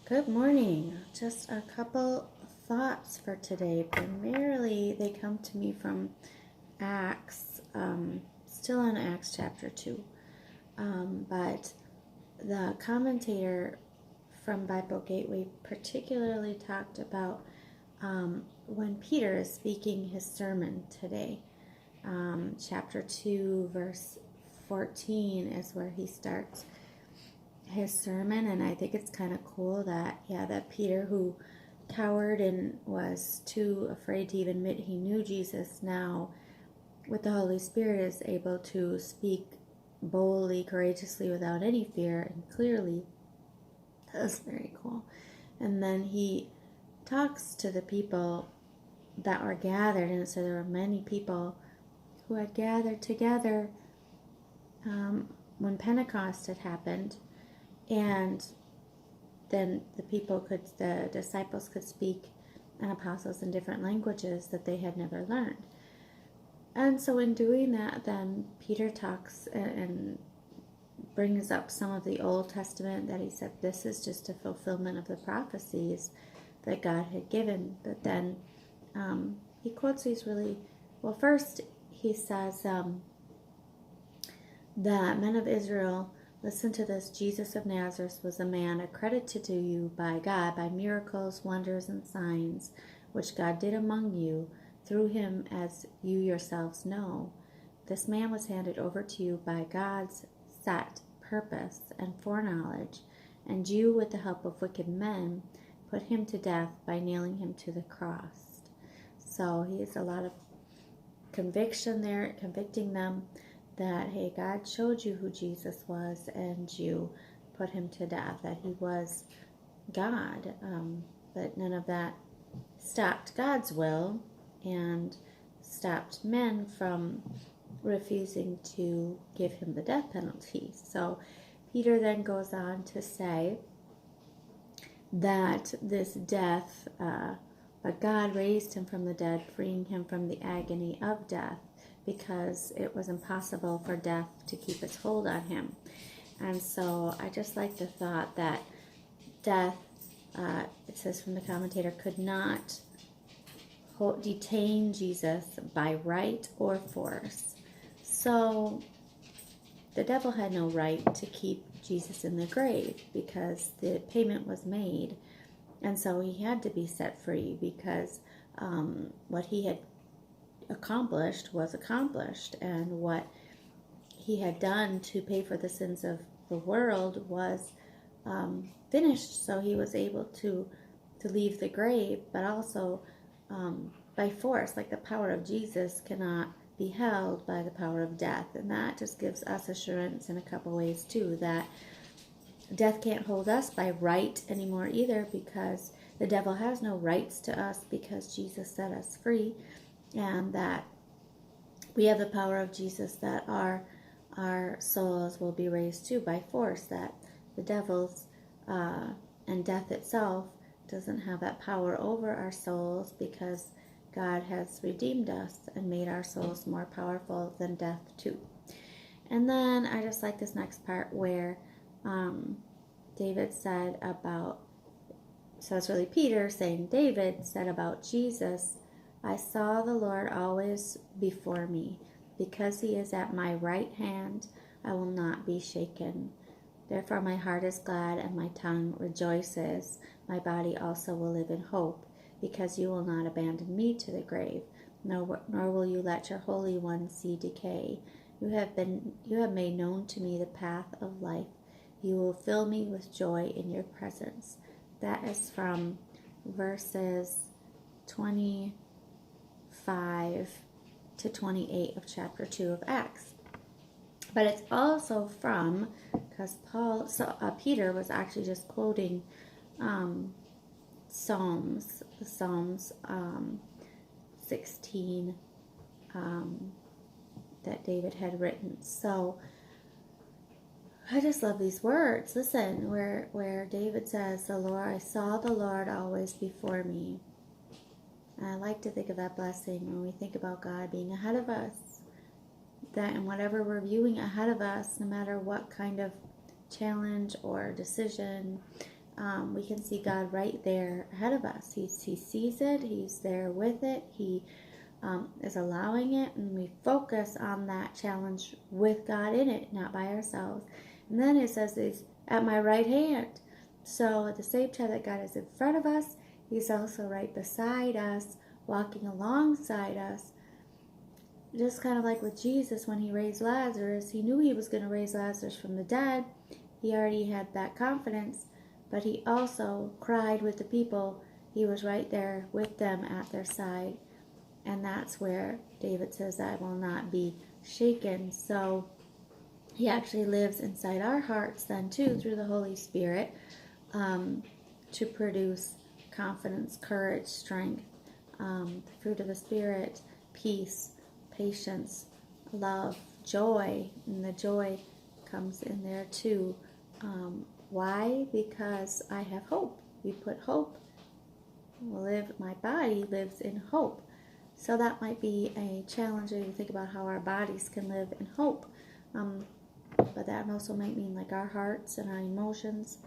Good morning. Just a couple thoughts for today. Primarily, they come to me from Acts, still in Acts chapter 2. But the commentator from Bible Gateway particularly talked about when Peter is speaking his sermon today. Chapter 2, verse 14 is where he starts his sermon, and I think it's kind of cool that Peter, who cowered and was too afraid to even admit he knew Jesus, now with the Holy Spirit is able to speak boldly, courageously, without any fear, and clearly. That's very cool. And then he talks to the people that were gathered, and so there were many people who had gathered together when Pentecost had happened. And then the disciples could speak, and apostles, in different languages that they had never learned. And so in doing that, then Peter talks and brings up some of the Old Testament, that he said this is just a fulfillment of the prophecies that God had given. But then he quotes these really, well, first he says, the men of Israel, listen to this. Jesus of Nazareth was a man accredited to you by God by miracles, wonders, and signs, which God did among you through him, as you yourselves know. This man was handed over to you by God's set purpose and foreknowledge, and you, with the help of wicked men, put him to death by nailing him to the cross. So he has a lot of conviction there, convicting them that, hey, God showed you who Jesus was, and you put him to death, that he was God. But none of that stopped God's will and stopped men from refusing to give him the death penalty. So Peter then goes on to say that this death, but God raised him from the dead, freeing him from the agony of death, because it was impossible for death to keep its hold on him. And so I just like the thought that death, it says from the commentator, could not detain Jesus by right or force. So the devil had no right to keep Jesus in the grave, because the payment was made. And so he had to be set free, because what he had accomplished was accomplished, and what he had done to pay for the sins of the world was finished. So he was able to leave the grave, but also by force. Like the power of Jesus cannot be held by the power of death, and that just gives us assurance in a couple ways too, that death can't hold us by right anymore either, because the devil has no rights to us, because Jesus set us free. And that we have the power of Jesus, that our souls will be raised too by force, that the devil's and death itself doesn't have that power over our souls, because God has redeemed us and made our souls more powerful than death too. And then I just like this next part where David said about, so it's really Peter saying, David said about Jesus, I saw the Lord always before me. Because he is at my right hand, I will not be shaken. Therefore my heart is glad and my tongue rejoices. My body also will live in hope, because you will not abandon me to the grave, nor will you let your Holy One see decay. You have made known to me the path of life. You will fill me with joy in your presence. That is from verses 25 to 28 of chapter 2 of Acts. But it's also from, because Peter was actually just quoting Psalms 16 that David had written. So I just love these words. Listen, where David says, I saw the Lord always before me. And I like to think of that blessing when we think about God being ahead of us. That in whatever we're viewing ahead of us, no matter what kind of challenge or decision we can see God right there ahead of us. He sees it. He's there with it. He is allowing it, and we focus on that challenge with God in it, not by ourselves. And then it says he's at my right hand. So at the same time that God is in front of us, he's also right beside us, walking alongside us. Just kind of like with Jesus when he raised Lazarus, he knew he was going to raise Lazarus from the dead. He already had that confidence, but he also cried with the people. He was right there with them at their side. And that's where David says, I will not be shaken. So he actually lives inside our hearts then too, through the Holy Spirit, to produce confidence, courage, strength, the fruit of the Spirit, peace, patience, love, joy. And the joy comes in there too. Why? Because I have hope. We put hope. My body lives in hope. So that might be a challenge to think about how our bodies can live in hope. But that also might mean like our hearts and our emotions,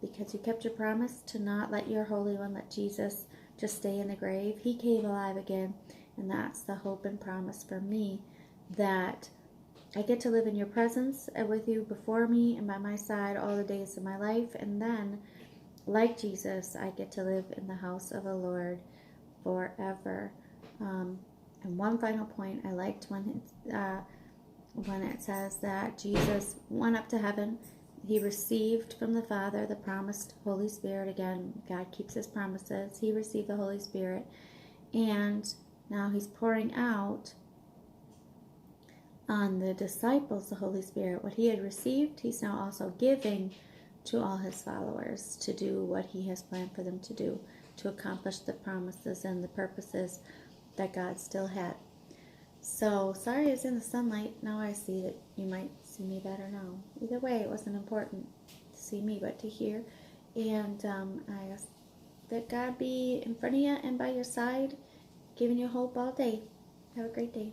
because you kept your promise to not let your Holy One, let Jesus just stay in the grave. He came alive again, and that's the hope and promise for me, that I get to live in your presence with you before me and by my side all the days of my life. And then, like Jesus, I get to live in the house of the Lord forever. And one final point, I liked when it says that Jesus went up to heaven. He received from the Father the promised Holy Spirit. Again, God keeps his promises. He received the Holy Spirit, and now he's pouring out on the disciples the Holy Spirit. What he had received, he's now also giving to all his followers to do what he has planned for them to do, to accomplish the promises and the purposes that God still had. So, sorry it's in the sunlight. Now I see that you might see me better now. Either way, it wasn't important to see me, but to hear. And I ask that God be in front of you and by your side, giving you hope all day. Have a great day.